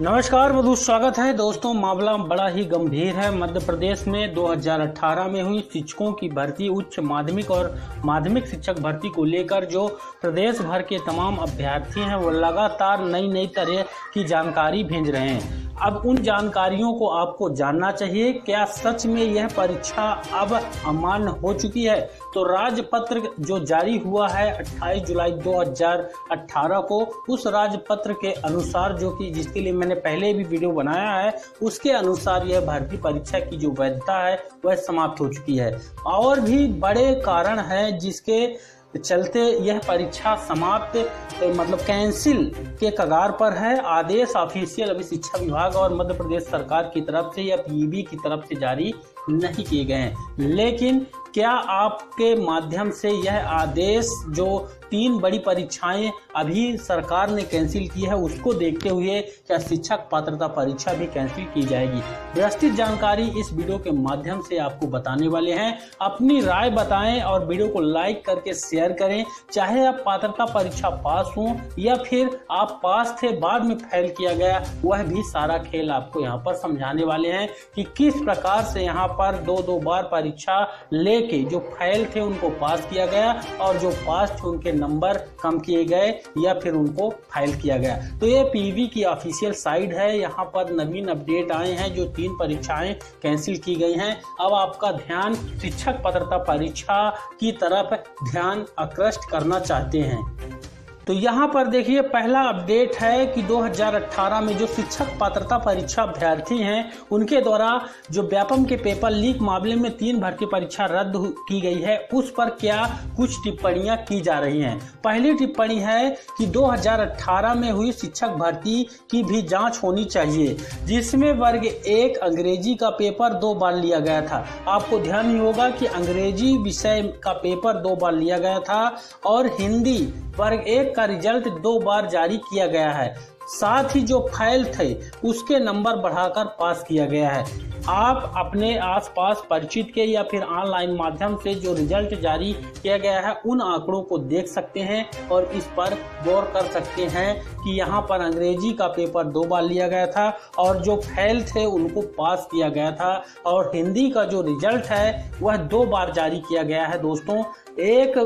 नमस्कार मधु, स्वागत है दोस्तों। मामला बड़ा ही गंभीर है। मध्य प्रदेश में 2018 में हुई शिक्षकों की भर्ती, उच्च माध्यमिक और माध्यमिक शिक्षक भर्ती को लेकर जो प्रदेश भर के तमाम अभ्यर्थी हैं वो लगातार नई तरह की जानकारी भेज रहे हैं। अब उन जानकारियों को आपको जानना चाहिए। क्या सच में यह परीक्षा अब अमान्य हो चुकी है? तो राजपत्र जो जारी हुआ है 28 जुलाई 2018 को, उस राजपत्र के अनुसार, जो कि जिसके लिए मैंने पहले भी वीडियो बनाया है, उसके अनुसार यह भर्ती परीक्षा की जो वैधता है वह समाप्त हो चुकी है। और भी बड़े कारण हैं जिसके चलते यह परीक्षा समाप्त कैंसिल के कगार पर है। आदेश ऑफिशियल अभी शिक्षा विभाग और मध्य प्रदेश सरकार की तरफ से या पीईबी की तरफ से जारी नहीं किए गए हैं। लेकिन क्या आपके माध्यम से यह आदेश, जो 3 बड़ी परीक्षाएं अभी सरकार ने कैंसिल की है, उसको देखते हुए क्या शिक्षक पात्रता परीक्षा भी कैंसिल की जाएगी? विस्तृत जानकारी इस वीडियो के माध्यम से आपको बताने वाले हैं। अपनी राय बताएं और वीडियो को लाइक करके शेयर करें। चाहे आप पात्रता परीक्षा पास हो या फिर आप पास थे बाद में फेल किया गया, वह भी सारा खेल आपको यहाँ पर समझाने वाले हैं कि किस प्रकार से यहाँ पर दो बार परीक्षा लेके जो फेल थे उनको पास किया गया और जो पास थे उनके नंबर कम किए गए या फिर उनको फेल किया गया। तो ये पीईबी की ऑफिशियल साइट है। यहाँ पर नवीन अपडेट आए हैं, जो 3 परीक्षाएं कैंसिल की गई हैं। अब आपका ध्यान शिक्षक पात्रता परीक्षा की तरफ ध्यान आकृष्ट करना चाहते हैं। तो यहाँ पर देखिए, पहला अपडेट है कि 2018 में जो शिक्षक पात्रता परीक्षा अभ्यर्थी हैं उनके द्वारा जो व्यापम के पेपर लीक मामले में 3 भर्ती परीक्षा रद्द की गई है, उस पर क्या कुछ टिप्पणियां की जा रही हैं। पहली टिप्पणी है कि 2018 में हुई शिक्षक भर्ती की भी जांच होनी चाहिए, जिसमें वर्ग 1 अंग्रेजी का पेपर 2 बार लिया गया था। आपको ध्यान ही होगा कि अंग्रेजी विषय का पेपर 2 बार लिया गया था और हिंदी वर्ग 1 का रिजल्ट 2 बार जारी किया गया है। साथ ही जो फेल थे उसके नंबर बढ़ाकर पास किया गया है। आप अपने आसपास परिचित के या फिर ऑनलाइन माध्यम से जो रिजल्ट जारी किया गया है उन आंकड़ों को देख सकते हैं और इस पर गौर कर सकते हैं कि यहाँ पर अंग्रेजी का पेपर 2 बार लिया गया था और जो फेल थे उनको पास किया गया था और हिंदी का जो रिजल्ट है वह 2 बार जारी किया गया है। दोस्तों, एक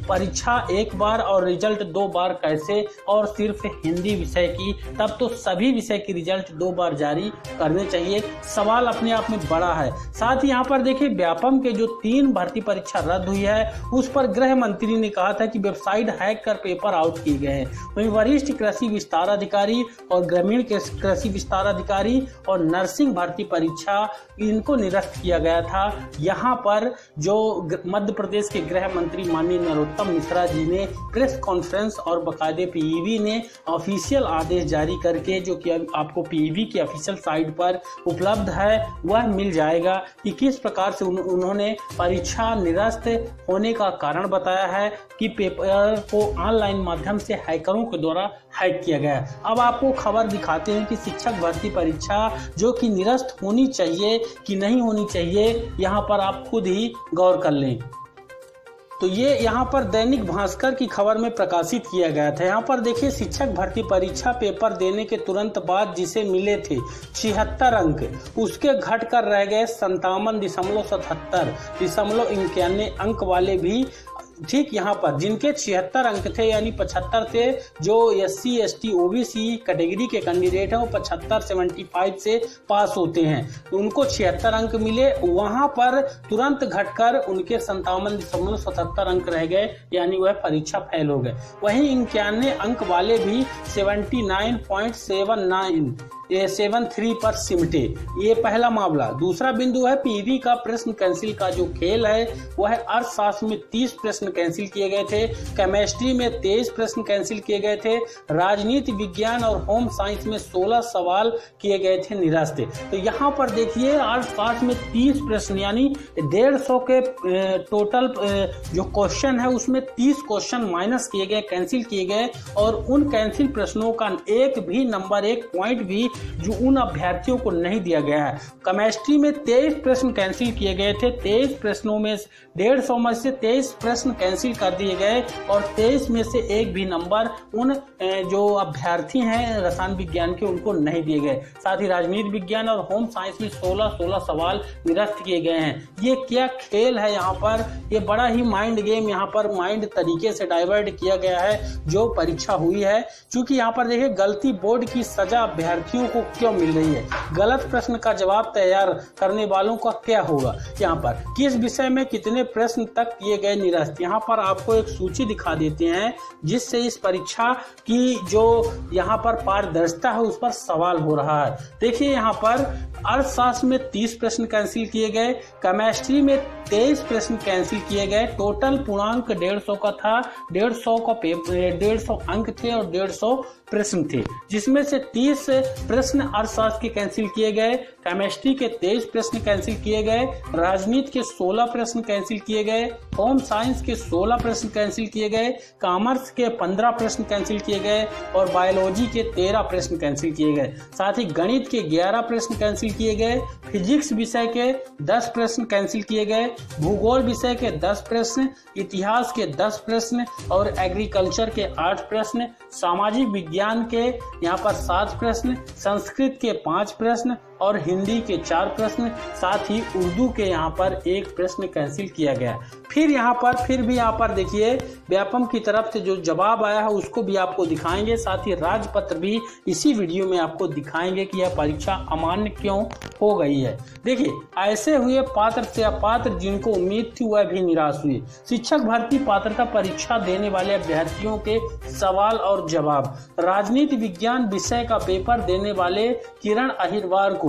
परीक्षा 1 बार और रिजल्ट 2 बार कैसे, और सिर्फ हिंदी विषय की? तब तो सभी विषय की रिजल्ट 2 बार जारी करने चाहिए। सवाल अपने आप में बड़ा है। साथ ही यहाँ पर देखिए, व्यापम के जो 3 भर्ती परीक्षा रद्द हुई है उस पर गृह मंत्री ने कहा था कि वेबसाइट हैक कर पेपर आउट किए गए हैं। वहीं वरिष्ठ कृषि विस्तार अधिकारी और ग्रामीण कृषि विस्तार अधिकारी और नर्सिंग भर्ती परीक्षा इनको निरस्त किया गया था। यहाँ पर जो मध्य प्रदेश के गृह मंत्री माननीय नरोत्तम मिश्रा जी ने प्रेस कॉन्फ्रेंस और बकायदे पीईबी ने ऑफिशियल आदेश जारी करके, जो कि आपको पीईबी की ऑफिशियल साइट पर उपलब्ध है, वह मिल जाएगा कि किस प्रकार से उन्होंने परीक्षा निरस्त होने का कारण बताया है कि पेपर को ऑनलाइन माध्यम से हैकरों के द्वारा हैक किया गया। अब आपको खबर दिखाते हैं कि शिक्षक भर्ती परीक्षा जो कि निरस्त होनी चाहिए कि नहीं होनी चाहिए, यहाँ पर आप खुद ही गौर कर लें। तो ये यहाँ पर दैनिक भास्कर की खबर में प्रकाशित किया गया था। यहाँ पर देखिए, शिक्षक भर्ती परीक्षा पेपर देने के तुरंत बाद जिसे मिले थे 76 अंक, उसके घटकर रह गए 57.77 अंक वाले भी ठीक यहाँ पर जिनके 76 अंक थे, यानी 75 थे, जो SC ST OBC कैटेगरी के कैंडिडेट हैं वो 75 से पास होते हैं, तो उनको 76 अंक मिले। वहां पर तुरंत घटकर उनके 57.77 अंक रह गए, यानी वह परीक्षा फेल हो गए। वहीं 91 अंक वाले भी 79.73 पर सिमटे। ये पहला मामला। दूसरा बिंदु है पीईबी का प्रश्न कैंसिल का जो खेल है वह अर्थशास्त्र में 30 प्रश्न कैंसिल किए गए थे, केमिस्ट्री में 23 प्रश्न कैंसिल किए गए थे, राजनीति विज्ञान और होम साइंस में 16 सवाल किए गए थे निरस्त। तो यहाँ पर देखिए, अर्थशास्त्र में 30 प्रश्न यानी 150 के टोटल जो क्वेश्चन है उसमें 30 क्वेश्चन माइनस किए गए, कैंसिल किए गए, और उन कैंसिल प्रश्नों का एक भी नंबर, एक पॉइंट भी जो उन अभ्यर्थियों को नहीं दिया गया है। केमिस्ट्री में 23 प्रश्न कैंसिल किए गए थे। 23 प्रश्नों में 150 में से 23 प्रश्न कैंसिल कर दिए गए और 23 में से एक भी नंबर उन जो अभ्यर्थी हैं रसायन विज्ञान के उनको नहीं दिए गए। साथ ही राजनीति विज्ञान और होम साइंस में 16 सवाल निरस्त किए गए हैं। ये क्या खेल है यहाँ पर, ये बड़ा ही माइंड गेम यहाँ पर माइंड तरीके से डाइवर्ट किया गया है जो परीक्षा हुई है। क्योंकि यहाँ पर देखिए गलती बोर्ड की सजा अभ्यर्थियों को क्यों मिल रही है, गलत प्रश्न का जवाब तैयार करने वालों का क्या होगा, यहाँ पर किस विषय में कितने प्रश्न तक किए गए निरस्त। यहाँ पर आपको एक सूची दिखा देते हैं जिससे इस परीक्षा की जो यहाँ पर पारदर्शिता है उस पर सवाल हो रहा है। देखिए यहाँ पर अर्थशास्त्र में 30 प्रश्न कैंसिल किए गए, केमिस्ट्री में 23 प्रश्न कैंसिल किए गए। टोटल पूर्णांक 150 का था, 150 अंक थे और 150 प्रश्न थे, जिसमें से 30 प्रश्न अर्थशास्त्र के कैंसिल किए गए, केमिस्ट्री के 23 प्रश्न कैंसिल किए गए, राजनीति के 16 प्रश्न कैंसिल किए गए, होम साइंस के 16 प्रश्न कैंसिल किए गए, कॉमर्स के 15 प्रश्न कैंसिल किए गए और बायोलॉजी के 13 प्रश्न कैंसिल किए गए। साथ ही गणित के 11 प्रश्न कैंसिल किए गए, फिजिक्स विषय के 10 प्रश्न कैंसिल किए गए, भूगोल विषय के 10 प्रश्न, इतिहास के 10 प्रश्न और एग्रीकल्चर के 8 प्रश्न, सामाजिक विज्ञान के यहाँ पर 7 प्रश्न, संस्कृत के 5 प्रश्न और हिंदी के 4 प्रश्न, साथ ही उर्दू के यहाँ पर 1 प्रश्न कैंसिल किया गया। फिर भी यहाँ पर देखिए व्यापम की तरफ से जो जवाब आया है उसको भी आपको दिखाएंगे, साथ ही राजपत्र भी इसी वीडियो में आपको दिखाएंगे कि यह परीक्षा अमान्य क्यों हो गई है। देखिए ऐसे हुए पात्र से अपात्र जिनको उम्मीद थी वह भी निराश हुए। शिक्षक भर्ती पात्रता परीक्षा देने वाले अभ्यर्थियों के सवाल और जवाब। राजनीति विज्ञान विषय का पेपर देने वाले किरण अहिरवार को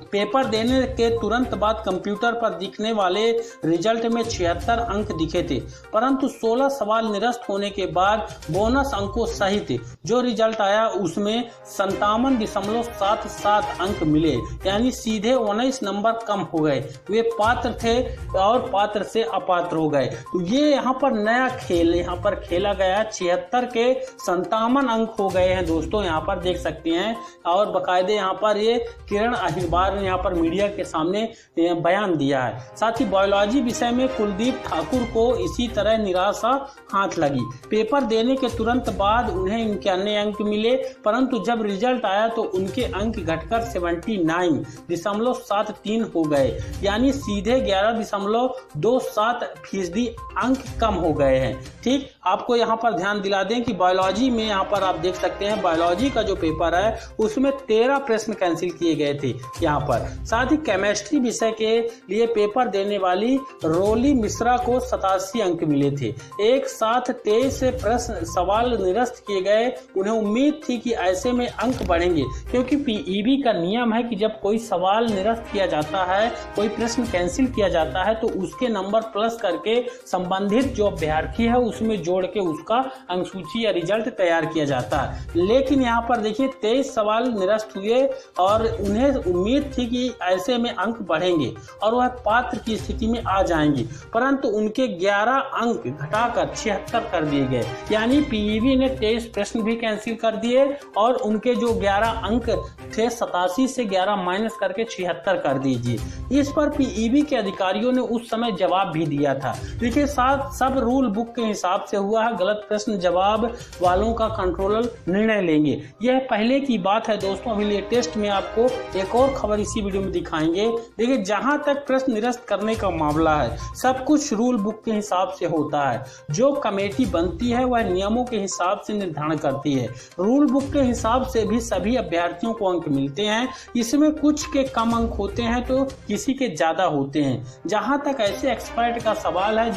पेपर देने के तुरंत बाद कंप्यूटर पर दिखने वाले रिजल्ट में 76 अंक दिखे थे, परंतु 16 सवाल निरस्त होने के बाद बोनस अंकों सहित जो रिजल्ट आया उसमें 57.77 अंक मिले, यानी सीधे 19 नंबर कम हो गए। वे पात्र थे और पात्र से अपात्र हो गए। तो ये यहाँ पर नया खेल यहाँ पर खेला गया। 76 के 57 अंक हो गए हैं दोस्तों, यहाँ पर देख सकते हैं। और बाकायदे यहाँ पर ये किरण अहिरवार ने यहाँ पर मीडिया के सामने बयान दिया है। साथ ही बायोलॉजी विषय में कुलदीप ठाकुर को इसी तरह निराशा हाथ लगी। पेपर देने के तुरंत बाद उन्हें 91 अंक मिले, परंतु जब रिजल्ट आया तो उनके अंक घटकर 79.73 हो गए, यानी सीधे 11.27% अंक कम हो गए हैं। ठीक, आपको यहाँ पर ध्यान दिला दें कि बायोलॉजी में यहाँ पर आप देख सकते हैं बायोलॉजी का जो पेपर है उसमें 13 प्रश्न कैंसिल किए गए थे यहाँ पर। साथ ही केमिस्ट्री विषय के लिए पेपर देने वाली रोली मिश्रा को 87 अंक मिले थे। एक साथ 23 प्रश्न सवाल निरस्त किए गए। उन्हें उम्मीद थी कि ऐसे में अंक बढ़ेंगे, क्योंकि पीईबी का नियम है कि जब कोई सवाल निरस्त किया जाता है, कोई प्रश्न कैंसिल किया जाता है, तो उसके नंबर प्लस करके संबंधित जो अभ्यर्थी है उसमें जोड़ के उसका अंक सूची या रिजल्ट तैयार किया जाता है। लेकिन यहाँ पर देखिए 23 सवाल निरस्त हुए और उन्हें उम्मीद थी कि ऐसे में अंक बढ़ेंगे और वह पात्र की स्थिति में आ जाएंगे, परंतु उनके 11 अंक घटाकर 76 कर दिए गए, यानी पीईबी ने 23 प्रश्न भी कैंसिल कर दिए और उनके जो 11 अंक थे 87 से 11 माइनस करके 76 कर दीजिए। इस पर पीईबी के अधिकारियों ने उस समय जवाब भी दिया था। देखिए साथ सब रूल बुक के हिसाब से हुआ है, गलत प्रश्न जवाब वालों का कंट्रोलर निर्णय लेंगे। यह पहले की बात है दोस्तों। अभी लेटेस्ट में आपको एक और खबर इसी वीडियो में दिखाएंगे। देखिए जहां तक प्रश्न निरस्त करने का मामला है, सब कुछ रूल बुक के हिसाब से होता है। जो कमेटी बनती है वह नियमों के हिसाब से निर्धारण करती है। रूल बुक के हिसाब से भी सभी अभ्यर्थियों को अंक मिलते हैं। इसमें कुछ के कम अंक होते हैं तो किसी के ज्यादा होते हैं। जहां तक ऐसे एक्सपर्ट का सवाल है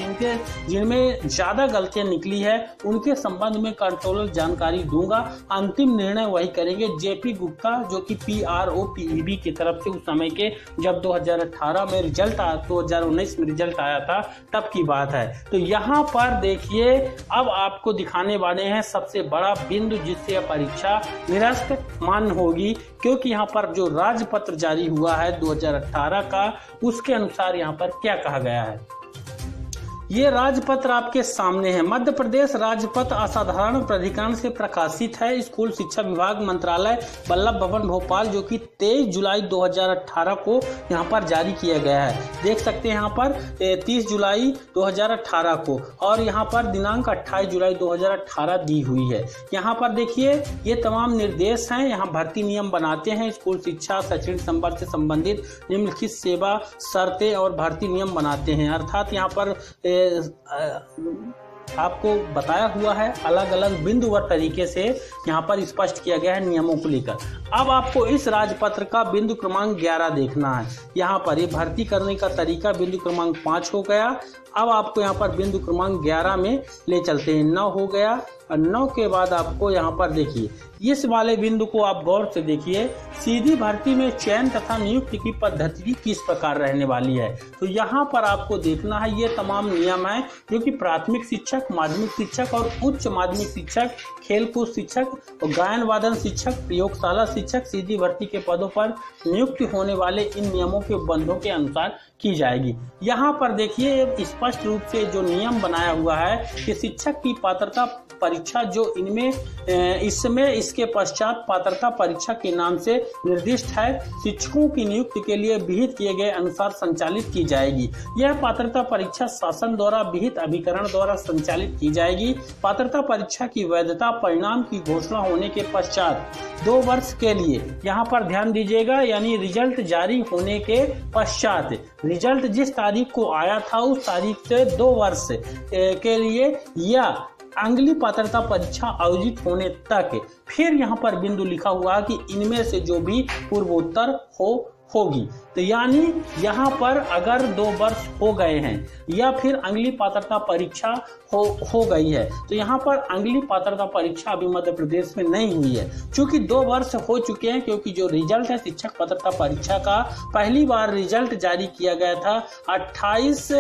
जिनमें ज्यादा गलतियां निकली है, उनके संबंध में कंट्रोलर जानकारी दूंगा। अंतिम निर्णय वही करेंगे। जेपी गुप्ता जो कि पीआरओ पीईबी की तरफ से उस समय के जब 2018 में रिजल्ट 2019 में रिजल्ट आया था तब की बात है। तो यहाँ पर देखिए अब आपको दिखाने वाले हैं सबसे बड़ा बिंदु जिससे यह परीक्षा निरस्त मान्य होगी, क्योंकि यहाँ पर जो राजपत्र जारी हुआ है 2018 का, उसके अनुसार यहाँ पर क्या कहा गया है। ये राजपत्र आपके सामने है। मध्य प्रदेश राजपत्र असाधारण प्राधिकरण से प्रकाशित है। स्कूल शिक्षा विभाग मंत्रालय वल्लभ भवन भोपाल, जो कि 23 जुलाई 2018 को यहाँ पर जारी किया गया है। देख सकते हैं यहाँ पर 30 जुलाई 2018 को, और यहाँ पर दिनांक 28 जुलाई 2018 दी हुई है। यहाँ पर देखिए ये तमाम निर्देश हैं। यहाँ भर्ती नियम बनाते हैं। स्कूल शिक्षा शैक्षणिक संवर्ग से संबंधित निम्नलिखित सेवा शर्तें और भर्ती नियम बनाते हैं। अर्थात यहाँ पर आपको बताया हुआ है, अलग अलग बिंदुवार तरीके से यहाँ पर स्पष्ट किया गया है नियमों को लेकर। अब आपको इस राजपत्र का बिंदु क्रमांक 11 देखना है। यहाँ पर ये भर्ती करने का तरीका बिंदु क्रमांक 5 हो गया। अब आपको यहाँ पर बिंदु क्रमांक 11 में ले चलते हैं। 9 हो गया, और 9 के बाद आपको यहाँ पर देखिए इस वाले बिंदु को आप गौर से देखिए। सीधी भर्ती में चयन तथा नियुक्ति की पद्धति किस प्रकार रहने वाली है, तो यहाँ पर आपको देखना है। ये तमाम नियम है जो कि प्राथमिक शिक्षक, माध्यमिक शिक्षक और उच्च माध्यमिक शिक्षक, खेलकूद शिक्षक और गायन वादन शिक्षक, प्रयोगशाला शिक्षक सीधी भर्ती के पदों पर नियुक्त होने वाले इन नियमों के बंधों के अनुसार की जाएगी। यहाँ पर देखिए स्पष्ट रूप से जो नियम बनाया हुआ है कि शिक्षक की पात्रता परीक्षा जो इसमें इसके पश्चात पात्रता परीक्षा के नाम से निर्दिष्ट है, शिक्षकों की नियुक्ति के लिए विहित किए गए अनुसार संचालित की जाएगी। यह पात्रता परीक्षा शासन द्वारा विहित अभिकरण द्वारा संचालित की जाएगी। पात्रता परीक्षा की वैधता परिणाम की घोषणा होने के पश्चात 2 वर्ष के लिए, यहाँ पर ध्यान दीजिएगा, यानी रिजल्ट जारी होने के पश्चात रिजल्ट जिस तारीख को आया था उस तारीख से 2 वर्ष के लिए या अगली पात्रता परीक्षा आयोजित होने तक। फिर यहाँ पर बिंदु लिखा हुआ है कि इनमें से जो भी पूर्वोत्तर होगी। तो यानी यहाँ पर अगर 2 वर्ष हो गए हैं या फिर अगली पात्रता परीक्षा हो गई है, तो यहाँ पर अगली पात्रता परीक्षा अभी मध्य प्रदेश में नहीं हुई है। चूंकि 2 वर्ष हो चुके हैं, क्योंकि जो रिजल्ट है शिक्षक पात्रता परीक्षा का पहली बार रिजल्ट जारी किया गया था 28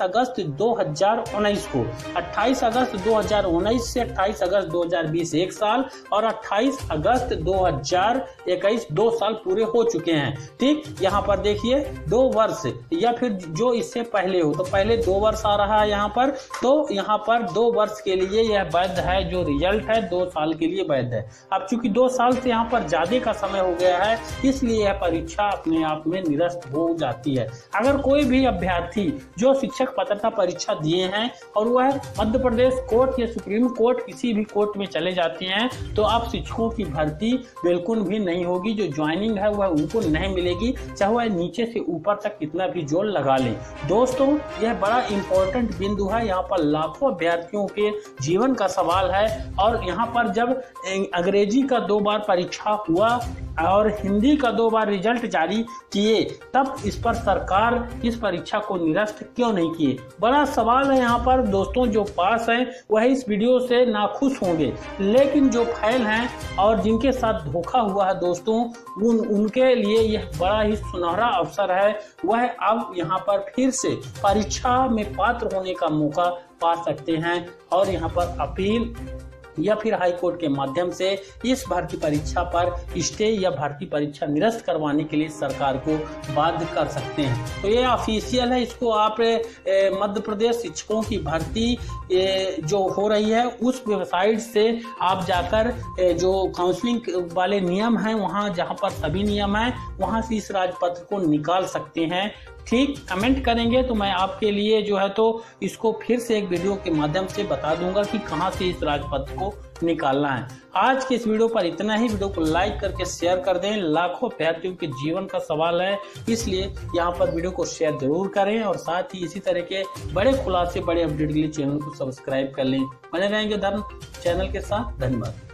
अगस्त 2019 को। 28 अगस्त 2019 से 28 अगस्त 2020 1 साल और 28 अगस्त 2021 2 साल पूरे हो चुके हैं। ठीक, यहाँ पर देखिए 2 वर्ष या फिर जो इससे पहले हो, तो पहले 2 वर्ष आ रहा है यहाँ पर, तो यहाँ पर 2 वर्ष के लिए यह वैध है। जो रिजल्ट है 2 साल के लिए वैध है। अब चूंकि 2 साल से यहाँ पर ज्यादा का समय हो गया है, इसलिए यह परीक्षा अपने आप में निरस्त हो जाती है। अगर कोई भी अभ्यर्थी जो शिक्षक पात्रता परीक्षा दिए हैं और वह मध्य प्रदेश कोर्ट या सुप्रीम कोर्ट किसी भी कोर्ट में चले जाते हैं, तो अब शिक्षकों की भर्ती बिल्कुल भी नहीं होगी। जो ज्वाइनिंग है वह उनको नहीं मिलेगी, चाहे वह नीचे से ऊपर तक कितना भी जोर लगा ले। दोस्तों, यह बड़ा इंपॉर्टेंट बिंदु है। यहाँ पर लाखों अभ्यर्थियों के जीवन का सवाल है। और यहाँ पर जब अंग्रेजी का 2 बार परीक्षा हुआ और हिंदी का 2 बार रिजल्ट जारी किए, तब इस पर सरकार इस परीक्षा को निरस्त क्यों नहीं किए? बड़ा सवाल है यहाँ पर। दोस्तों, जो पास हैं वह इस वीडियो से नाखुश होंगे, लेकिन जो फेल हैं और जिनके साथ धोखा हुआ है दोस्तों, उनके लिए यह बड़ा ही सुनहरा अवसर है। वह अब यहाँ पर फिर से परीक्षा में पात्र होने का मौका पा सकते हैं और यहाँ पर अपील या फिर हाई कोर्ट के माध्यम से इस भर्ती परीक्षा पर स्टे या भर्ती परीक्षा निरस्त करवाने के लिए सरकार को बाध्य कर सकते हैं। तो ये ऑफिशियल है। इसको आप मध्य प्रदेश शिक्षकों की भर्ती जो हो रही है उस वेबसाइट से आप जाकर जो काउंसलिंग वाले नियम हैं, वहाँ जहाँ पर सभी नियम हैं, वहाँ से इस राजपत्र को निकाल सकते हैं। ठीक, कमेंट करेंगे तो मैं आपके लिए जो है तो इसको फिर से एक वीडियो के माध्यम से बता दूंगा कि कहां से इस राजपत्र को निकालना है। आज के इस वीडियो पर इतना ही। वीडियो को लाइक करके शेयर कर दें। लाखों अभ्यर्थियों के जीवन का सवाल है, इसलिए यहाँ पर वीडियो को शेयर जरूर करें और साथ ही इसी तरह के बड़े खुलासे, बड़े अपडेट के लिए चैनल को सब्सक्राइब कर लें। बने रहेंगे धर्म चैनल के साथ। धन्यवाद।